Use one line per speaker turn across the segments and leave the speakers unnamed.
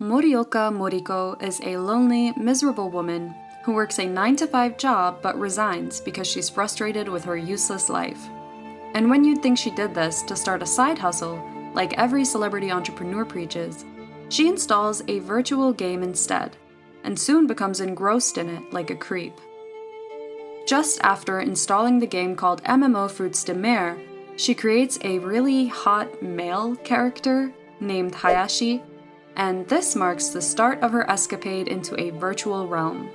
Morioka Moriko is a lonely, miserable woman who works a 9-to-5 job but resigns because she's frustrated with her useless life. And when you'd think she did this to start a side hustle, like every celebrity entrepreneur preaches, she installs a virtual game instead, and soon becomes engrossed in it like a creep. Just after installing the game called MMO Fruits de Mer, she creates a really hot male character named Hayashi, and this marks the start of her escapade into a virtual realm.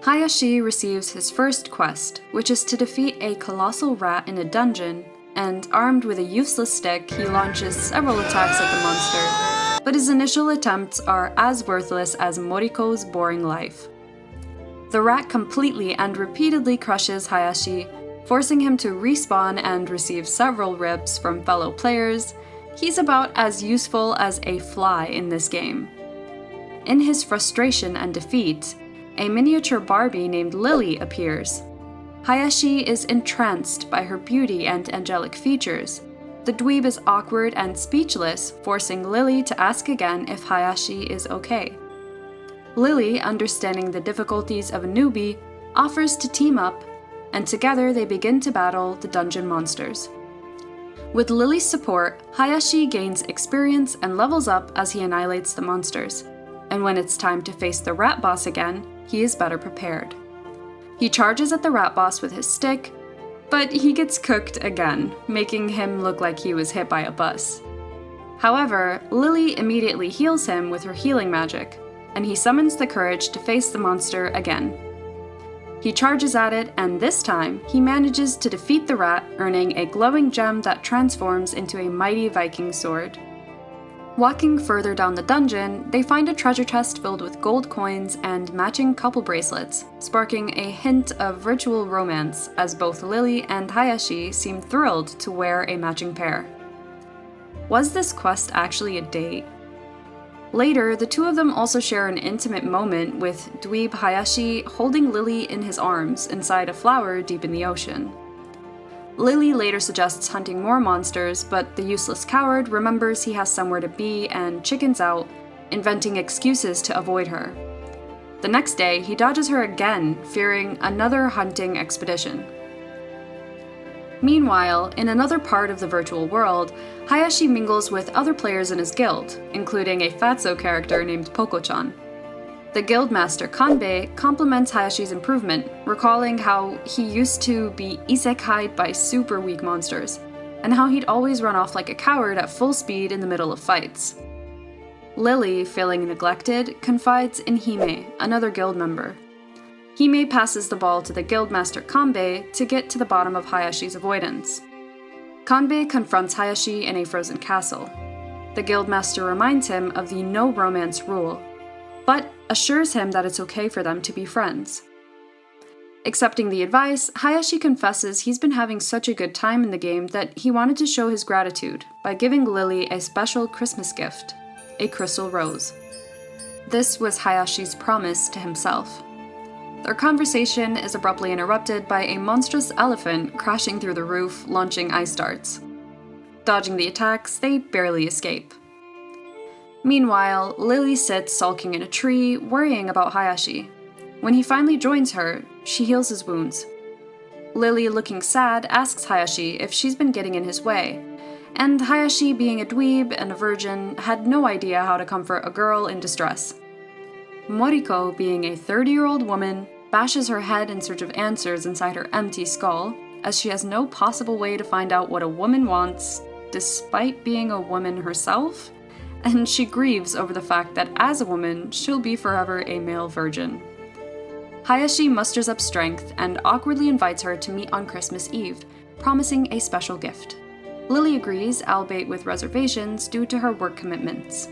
Hayashi receives his first quest, which is to defeat a colossal rat in a dungeon, and armed with a useless stick, he launches several attacks at the monster, but his initial attempts are as worthless as Moriko's boring life. The rat completely and repeatedly crushes Hayashi, forcing him to respawn and receive several rips from fellow players. He's about as useful as a fly in this game. In his frustration and defeat, a miniature Barbie named Lily appears. Hayashi is entranced by her beauty and angelic features. The dweeb is awkward and speechless, forcing Lily to ask again if Hayashi is okay. Lily, understanding the difficulties of a newbie, offers to team up, and together they begin to battle the dungeon monsters. With Lily's support, Hayashi gains experience and levels up as he annihilates the monsters, and when it's time to face the rat boss again, he is better prepared. He charges at the rat boss with his stick, but he gets cooked again, making him look like he was hit by a bus. However, Lily immediately heals him with her healing magic, and he summons the courage to face the monster again. He charges at it, and this time, he manages to defeat the rat, earning a glowing gem that transforms into a mighty Viking sword. Walking further down the dungeon, they find a treasure chest filled with gold coins and matching couple bracelets, sparking a hint of virtual romance as both Lily and Hayashi seem thrilled to wear a matching pair. Was this quest actually a date? Later, the two of them also share an intimate moment with dweeb Hayashi holding Lily in his arms inside a flower deep in the ocean. Lily later suggests hunting more monsters, but the useless coward remembers he has somewhere to be and chickens out, inventing excuses to avoid her. The next day, he dodges her again, fearing another hunting expedition. Meanwhile, in another part of the virtual world, Hayashi mingles with other players in his guild, including a fatso character named Poko-chan. The guildmaster Kanbei compliments Hayashi's improvement, recalling how he used to be isekai'd by super weak monsters, and how he'd always run off like a coward at full speed in the middle of fights. Lily, feeling neglected, confides in Hime, another guild member. Hime passes the ball to the guildmaster Kanbei to get to the bottom of Hayashi's avoidance. Kanbei confronts Hayashi in a frozen castle. The guildmaster reminds him of the no romance rule, but assures him that it's okay for them to be friends. Accepting the advice, Hayashi confesses he's been having such a good time in the game that he wanted to show his gratitude by giving Lily a special Christmas gift, a crystal rose. This was Hayashi's promise to himself. Their conversation is abruptly interrupted by a monstrous elephant crashing through the roof, launching ice darts. Dodging the attacks, they barely escape. Meanwhile, Lily sits sulking in a tree, worrying about Hayashi. When he finally joins her, she heals his wounds. Lily, looking sad, asks Hayashi if she's been getting in his way, and Hayashi, being a dweeb and a virgin, had no idea how to comfort a girl in distress. Moriko, being a 30-year-old woman, bashes her head in search of answers inside her empty skull, as she has no possible way to find out what a woman wants, despite being a woman herself, and she grieves over the fact that as a woman, she'll be forever a male virgin. Hayashi musters up strength and awkwardly invites her to meet on Christmas Eve, promising a special gift. Lily agrees, albeit with reservations due to her work commitments.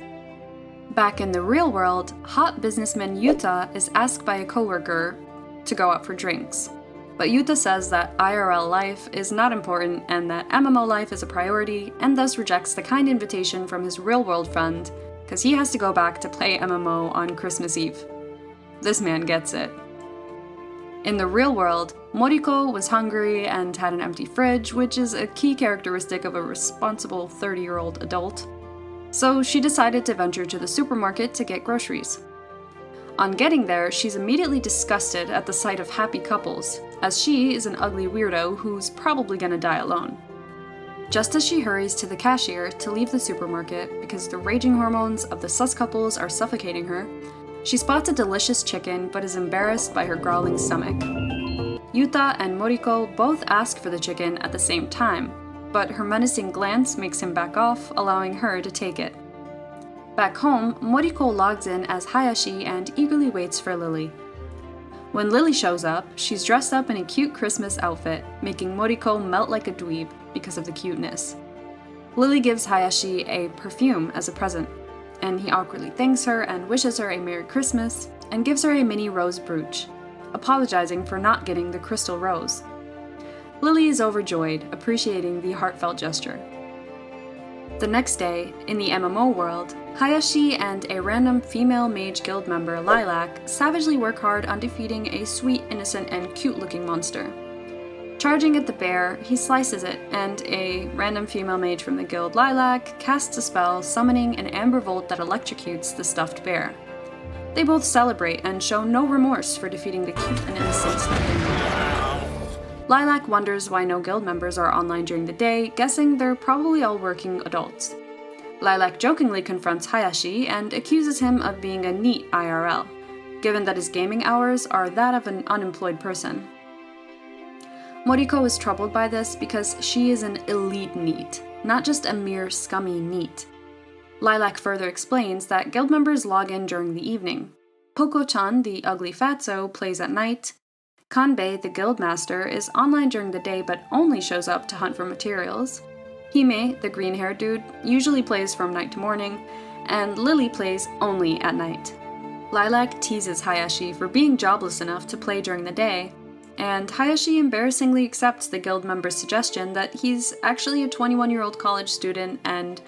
Back in the real world, hot businessman Yuta is asked by a coworker to go out for drinks. But Yuta says that IRL life is not important and that MMO life is a priority, and thus rejects the kind invitation from his real-world friend, because he has to go back to play MMO on Christmas Eve. This man gets it. In the real world, Moriko was hungry and had an empty fridge, which is a key characteristic of a responsible 30-year-old adult. So she decided to venture to the supermarket to get groceries. On getting there, she's immediately disgusted at the sight of happy couples, as she is an ugly weirdo who's probably gonna die alone. Just as she hurries to the cashier to leave the supermarket because the raging hormones of the sus couples are suffocating her, she spots a delicious chicken but is embarrassed by her growling stomach. Yuta and Moriko both ask for the chicken at the same time, but her menacing glance makes him back off, allowing her to take it. Back home, Moriko logs in as Hayashi and eagerly waits for Lily. When Lily shows up, she's dressed up in a cute Christmas outfit, making Moriko melt like a dweeb because of the cuteness. Lily gives Hayashi a perfume as a present, and he awkwardly thanks her and wishes her a Merry Christmas, and gives her a mini rose brooch, apologizing for not getting the crystal rose. Lily is overjoyed, appreciating the heartfelt gesture. The next day, in the MMO world, Hayashi and a random female mage guild member, Lilac, savagely work hard on defeating a sweet, innocent, and cute-looking monster. Charging at the bear, he slices it, and a random female mage from the guild, Lilac, casts a spell summoning an amber volt that electrocutes the stuffed bear. They both celebrate and show no remorse for defeating the cute and innocent stuffed. Lilac wonders why no guild members are online during the day, guessing they're probably all working adults. Lilac jokingly confronts Hayashi and accuses him of being a NEET IRL, given that his gaming hours are that of an unemployed person. Moriko is troubled by this because she is an elite NEET, not just a mere scummy NEET. Lilac further explains that guild members log in during the evening. Poko-chan, the ugly fatso, plays at night. Kanbei, the guildmaster, is online during the day but only shows up to hunt for materials. Hime, the green-haired dude, usually plays from night to morning, and Lily plays only at night. Lilac teases Hayashi for being jobless enough to play during the day, and Hayashi embarrassingly accepts the guild member's suggestion that he's actually a 21-year-old college student and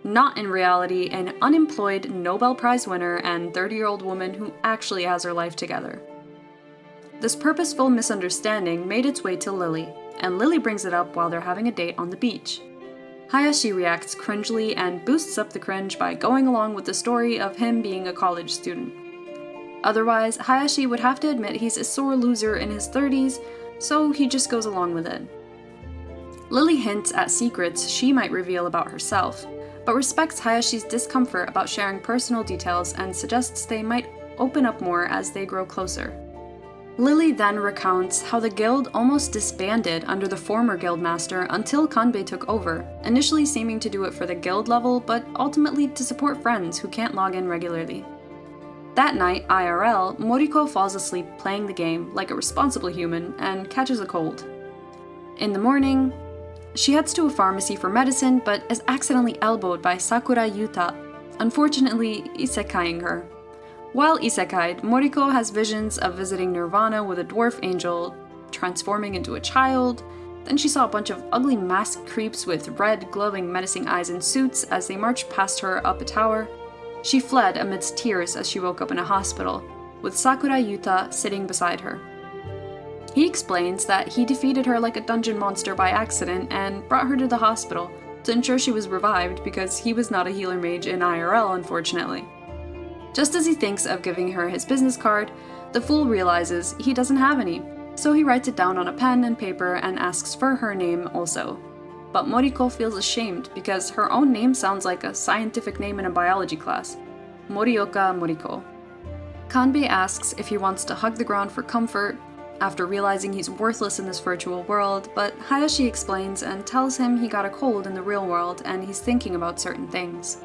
not in reality an unemployed Nobel Prize winner and 30-year-old woman who actually has her life together. This purposeful misunderstanding made its way to Lily, and Lily brings it up while they're having a date on the beach. Hayashi reacts cringely and boosts up the cringe by going along with the story of him being a college student. Otherwise, Hayashi would have to admit he's a sore loser in his 30s, so he just goes along with it. Lily hints at secrets she might reveal about herself, but respects Hayashi's discomfort about sharing personal details and suggests they might open up more as they grow closer. Lily then recounts how the guild almost disbanded under the former guildmaster until Kanbei took over, initially seeming to do it for the guild level, but ultimately to support friends who can't log in regularly. That night, IRL, Moriko falls asleep playing the game like a responsible human and catches a cold. In the morning, she heads to a pharmacy for medicine but is accidentally elbowed by Sakura Yuta, unfortunately isekaiing her. While isekai'd, Moriko has visions of visiting Nirvana with a dwarf angel, transforming into a child. Then she saw a bunch of ugly masked creeps with red, glowing, menacing eyes in suits as they marched past her up a tower. She fled amidst tears as she woke up in a hospital, with Sakura Yuta sitting beside her. He explains that he defeated her like a dungeon monster by accident and brought her to the hospital to ensure she was revived because he was not a healer mage in IRL, unfortunately. Just as he thinks of giving her his business card, the fool realizes he doesn't have any, so he writes it down on a pen and paper and asks for her name also. But Moriko feels ashamed because her own name sounds like a scientific name in a biology class, Morioka Moriko. Kanbei asks if he wants to hug the ground for comfort after realizing he's worthless in this virtual world, but Hayashi explains and tells him he got a cold in the real world and he's thinking about certain things.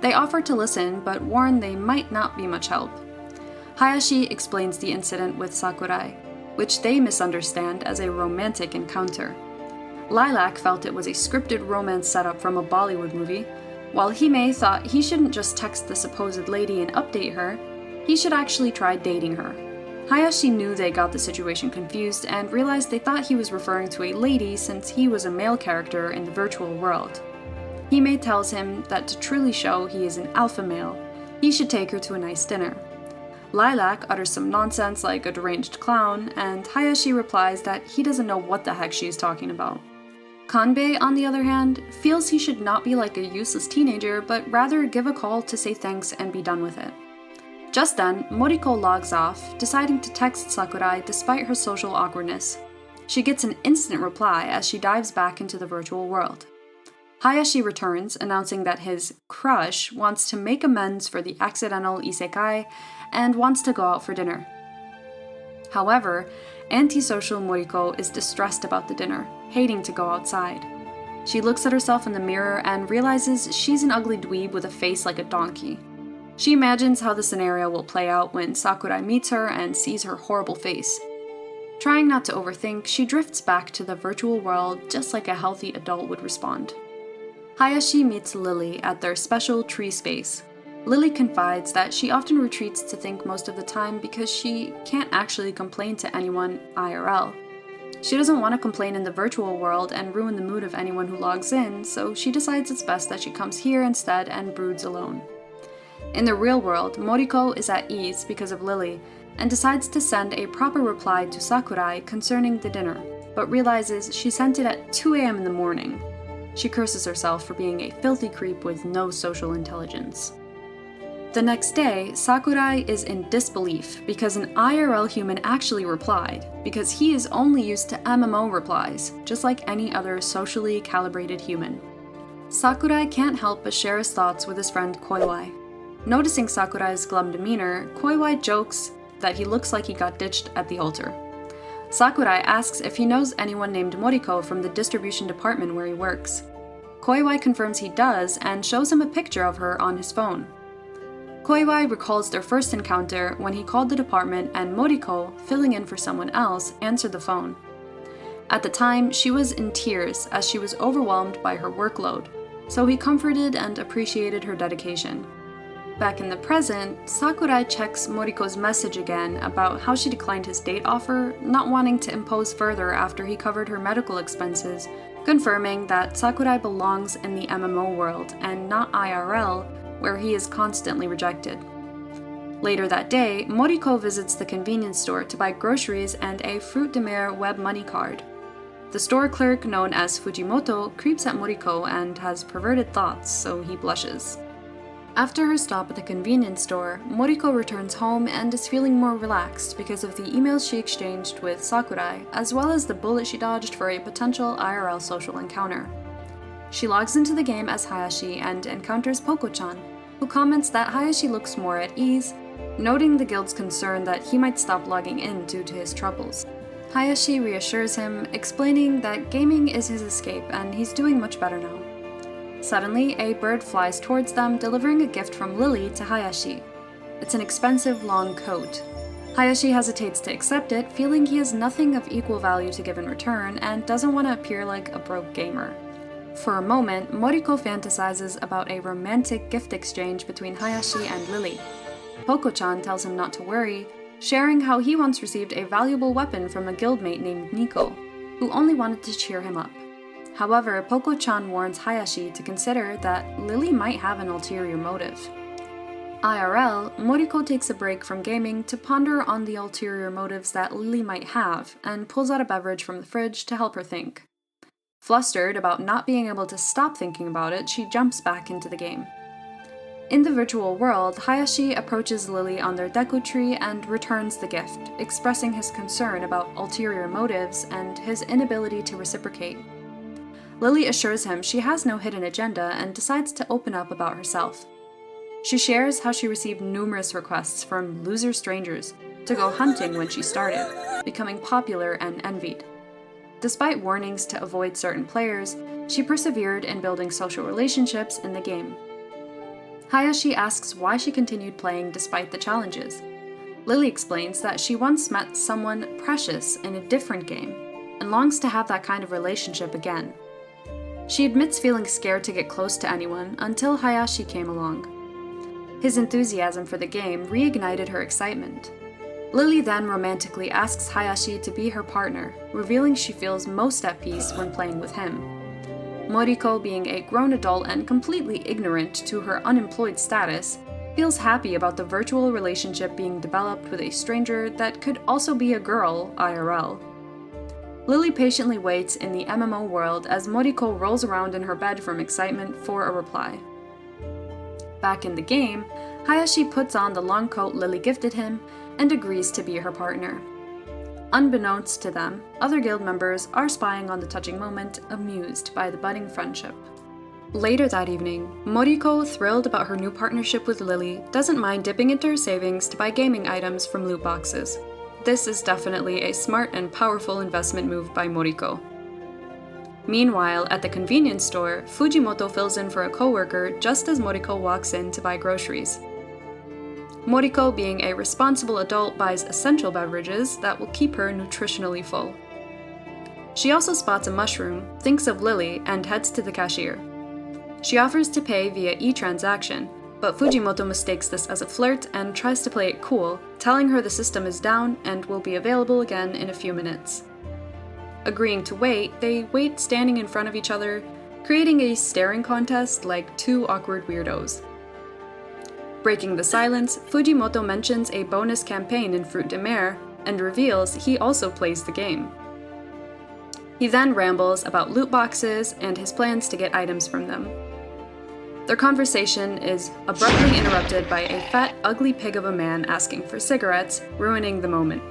They offer to listen, but warn they might not be much help. Hayashi explains the incident with Sakurai, which they misunderstand as a romantic encounter. Lilac felt it was a scripted romance setup from a Bollywood movie, while Hime thought he shouldn't just text the supposed lady and update her, he should actually try dating her. Hayashi knew they got the situation confused and realized they thought he was referring to a lady since he was a male character in the virtual world. Hime tells him that to truly show he is an alpha male, he should take her to a nice dinner. Lilac utters some nonsense like a deranged clown, and Hayashi replies that he doesn't know what the heck she is talking about. Kanbei, on the other hand, feels he should not be like a useless teenager, but rather give a call to say thanks and be done with it. Just then, Moriko logs off, deciding to text Sakurai despite her social awkwardness. She gets an instant reply as she dives back into the virtual world. Hayashi returns, announcing that his crush wants to make amends for the accidental isekai and wants to go out for dinner. However, antisocial Moriko is distressed about the dinner, hating to go outside. She looks at herself in the mirror and realizes she's an ugly dweeb with a face like a donkey. She imagines how the scenario will play out when Sakurai meets her and sees her horrible face. Trying not to overthink, she drifts back to the virtual world just like a healthy adult would respond. Hayashi meets Lily at their special tree space. Lily confides that she often retreats to think most of the time because she can't actually complain to anyone IRL. She doesn't want to complain in the virtual world and ruin the mood of anyone who logs in, so she decides it's best that she comes here instead and broods alone. In the real world, Moriko is at ease because of Lily, and decides to send a proper reply to Sakurai concerning the dinner, but realizes she sent it at 2 a.m. in the morning. She curses herself for being a filthy creep with no social intelligence. The next day, Sakurai is in disbelief because an IRL human actually replied, because he is only used to MMO replies, just like any other socially calibrated human. Sakurai can't help but share his thoughts with his friend Koiwai. Noticing Sakurai's glum demeanor, Koiwai jokes that he looks like he got ditched at the altar. Sakurai asks if he knows anyone named Moriko from the distribution department where he works. Koiwai confirms he does and shows him a picture of her on his phone. Koiwai recalls their first encounter when he called the department and Moriko, filling in for someone else, answered the phone. At the time, she was in tears as she was overwhelmed by her workload, so he comforted and appreciated her dedication. Back in the present, Sakurai checks Moriko's message again about how she declined his date offer, not wanting to impose further after he covered her medical expenses, confirming that Sakurai belongs in the MMO world and not IRL, where he is constantly rejected. Later that day, Moriko visits the convenience store to buy groceries and a Fruit de Mer web money card. The store clerk, known as Fujimoto, creeps at Moriko and has perverted thoughts, so he blushes. After her stop at the convenience store, Moriko returns home and is feeling more relaxed because of the emails she exchanged with Sakurai, as well as the bullet she dodged for a potential IRL social encounter. She logs into the game as Hayashi and encounters Poko-chan, who comments that Hayashi looks more at ease, noting the guild's concern that he might stop logging in due to his troubles. Hayashi reassures him, explaining that gaming is his escape and he's doing much better now. Suddenly, a bird flies towards them, delivering a gift from Lily to Hayashi. It's an expensive long coat. Hayashi hesitates to accept it, feeling he has nothing of equal value to give in return and doesn't want to appear like a broke gamer. For a moment, Moriko fantasizes about a romantic gift exchange between Hayashi and Lily. Poko-chan tells him not to worry, sharing how he once received a valuable weapon from a guildmate named Nico, who only wanted to cheer him up. However, Poko-chan warns Hayashi to consider that Lily might have an ulterior motive. IRL, Moriko takes a break from gaming to ponder on the ulterior motives that Lily might have, and pulls out a beverage from the fridge to help her think. Flustered about not being able to stop thinking about it, she jumps back into the game. In the virtual world, Hayashi approaches Lily on their deku tree and returns the gift, expressing his concern about ulterior motives and his inability to reciprocate. Lily assures him she has no hidden agenda and decides to open up about herself. She shares how she received numerous requests from loser strangers to go hunting when she started, becoming popular and envied. Despite warnings to avoid certain players, she persevered in building social relationships in the game. Hayashi asks why she continued playing despite the challenges. Lily explains that she once met someone precious in a different game and longs to have that kind of relationship again. She admits feeling scared to get close to anyone until Hayashi came along. His enthusiasm for the game reignited her excitement. Lily then romantically asks Hayashi to be her partner, revealing she feels most at peace when playing with him. Moriko, being a grown adult and completely ignorant to her unemployed status, feels happy about the virtual relationship being developed with a stranger that could also be a girl, IRL. Lily patiently waits in the MMO world as Moriko rolls around in her bed from excitement for a reply. Back in the game, Hayashi puts on the long coat Lily gifted him and agrees to be her partner. Unbeknownst to them, other guild members are spying on the touching moment, amused by the budding friendship. Later that evening, Moriko, thrilled about her new partnership with Lily, doesn't mind dipping into her savings to buy gaming items from loot boxes. This is definitely a smart and powerful investment move by Moriko. Meanwhile, at the convenience store, Fujimoto fills in for a coworker just as Moriko walks in to buy groceries. Moriko, being a responsible adult, buys essential beverages that will keep her nutritionally full. She also spots a mushroom, thinks of Lily, and heads to the cashier. She offers to pay via e-transaction, but Fujimoto mistakes this as a flirt and tries to play it cool, telling her the system is down and will be available again in a few minutes. Agreeing to wait, they wait standing in front of each other, creating a staring contest like two awkward weirdos. Breaking the silence, Fujimoto mentions a bonus campaign in Fruit de Mer and reveals he also plays the game. He then rambles about loot boxes and his plans to get items from them. Their conversation is abruptly interrupted by a fat, ugly pig of a man asking for cigarettes, ruining the moment.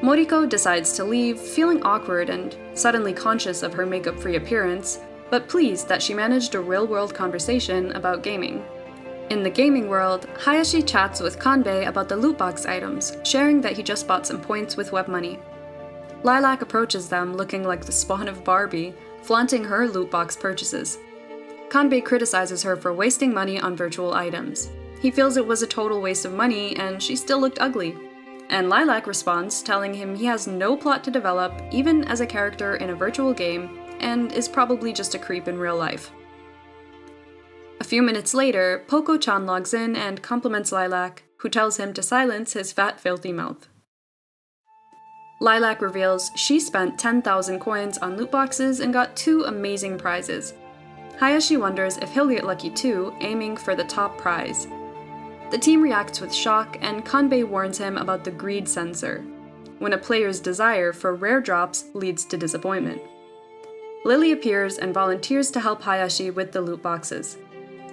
Moriko decides to leave, feeling awkward and suddenly conscious of her makeup-free appearance, but pleased that she managed a real-world conversation about gaming. In the gaming world, Hayashi chats with Kanbei about the loot box items, sharing that he just bought some points with web money. Lilac approaches them looking like the spawn of Barbie, flaunting her loot box purchases. Kanbei criticizes her for wasting money on virtual items. He feels it was a total waste of money and she still looked ugly. And Lilac responds, telling him he has no plot to develop, even as a character in a virtual game, and is probably just a creep in real life. A few minutes later, Poco-chan logs in and compliments Lilac, who tells him to silence his fat, filthy mouth. Lilac reveals she spent 10,000 coins on loot boxes and got 2 amazing prizes. Hayashi wonders if he'll get lucky too, aiming for the top prize. The team reacts with shock, and Kanbei warns him about the greed sensor, when a player's desire for rare drops leads to disappointment. Lily appears and volunteers to help Hayashi with the loot boxes.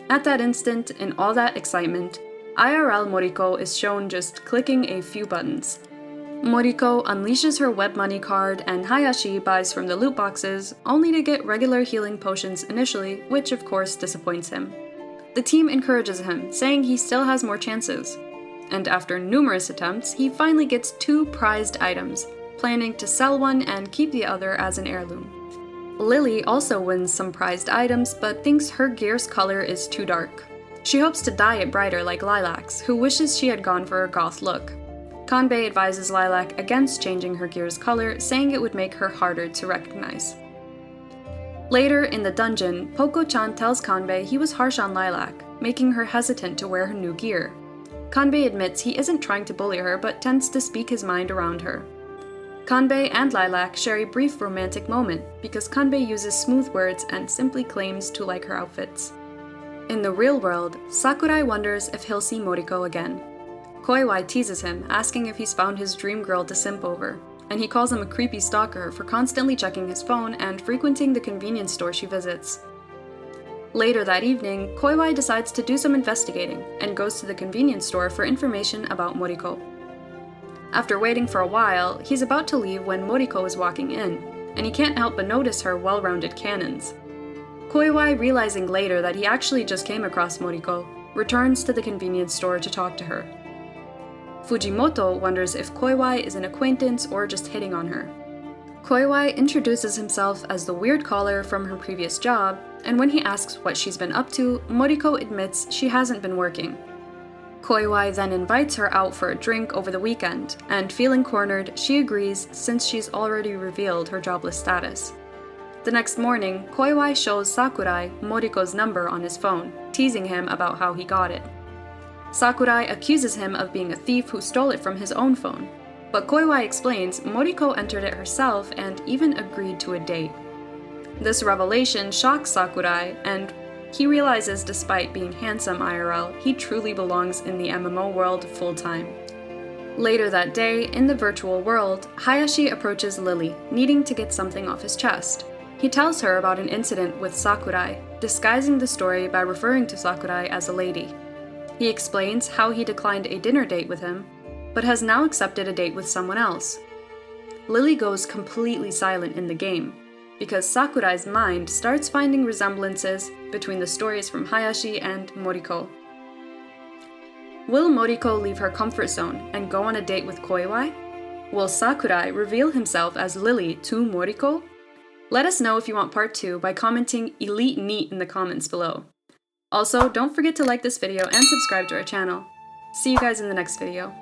At that instant, in all that excitement, IRL Moriko is shown just clicking a few buttons. Moriko unleashes her web money card and Hayashi buys from the loot boxes, only to get regular healing potions initially, which of course disappoints him. The team encourages him, saying he still has more chances. And after numerous attempts, he finally gets 2 prized items, planning to sell one and keep the other as an heirloom. Lily also wins some prized items, but thinks her gear's color is too dark. She hopes to dye it brighter like Lilac's, who wishes she had gone for a goth look. Kanbei advises Lilac against changing her gear's color, saying it would make her harder to recognize. Later in the dungeon, Poco-chan tells Kanbei he was harsh on Lilac, making her hesitant to wear her new gear. Kanbei admits he isn't trying to bully her, but tends to speak his mind around her. Kanbei and Lilac share a brief romantic moment, because Kanbei uses smooth words and simply claims to like her outfits. In the real world, Sakurai wonders if he'll see Moriko again. Koiwai teases him, asking if he's found his dream girl to simp over, and he calls him a creepy stalker for constantly checking his phone and frequenting the convenience store she visits. Later that evening, Koiwai decides to do some investigating and goes to the convenience store for information about Moriko. After waiting for a while, he's about to leave when Moriko is walking in, and he can't help but notice her well-rounded cannons. Koiwai, realizing later that he actually just came across Moriko, returns to the convenience store to talk to her. Fujimoto wonders if Koiwai is an acquaintance or just hitting on her. Koiwai introduces himself as the weird caller from her previous job, and when he asks what she's been up to, Moriko admits she hasn't been working. Koiwai then invites her out for a drink over the weekend, and feeling cornered, she agrees since she's already revealed her jobless status. The next morning, Koiwai shows Sakurai Moriko's number on his phone, teasing him about how he got it. Sakurai accuses him of being a thief who stole it from his own phone, but Koiwai explains Moriko entered it herself and even agreed to a date. This revelation shocks Sakurai, and he realizes despite being handsome IRL, he truly belongs in the MMO world full-time. Later that day, in the virtual world, Hayashi approaches Lily, needing to get something off his chest. He tells her about an incident with Sakurai, disguising the story by referring to Sakurai as a lady. He explains how he declined a dinner date with him, but has now accepted a date with someone else. Lily goes completely silent in the game, because Sakurai's mind starts finding resemblances between the stories from Hayashi and Moriko. Will Moriko leave her comfort zone and go on a date with Koiwai? Will Sakurai reveal himself as Lily to Moriko? Let us know if you want part 2 by commenting Elite Neat in the comments below. Also, don't forget to like this video and subscribe to our channel. See you guys in the next video.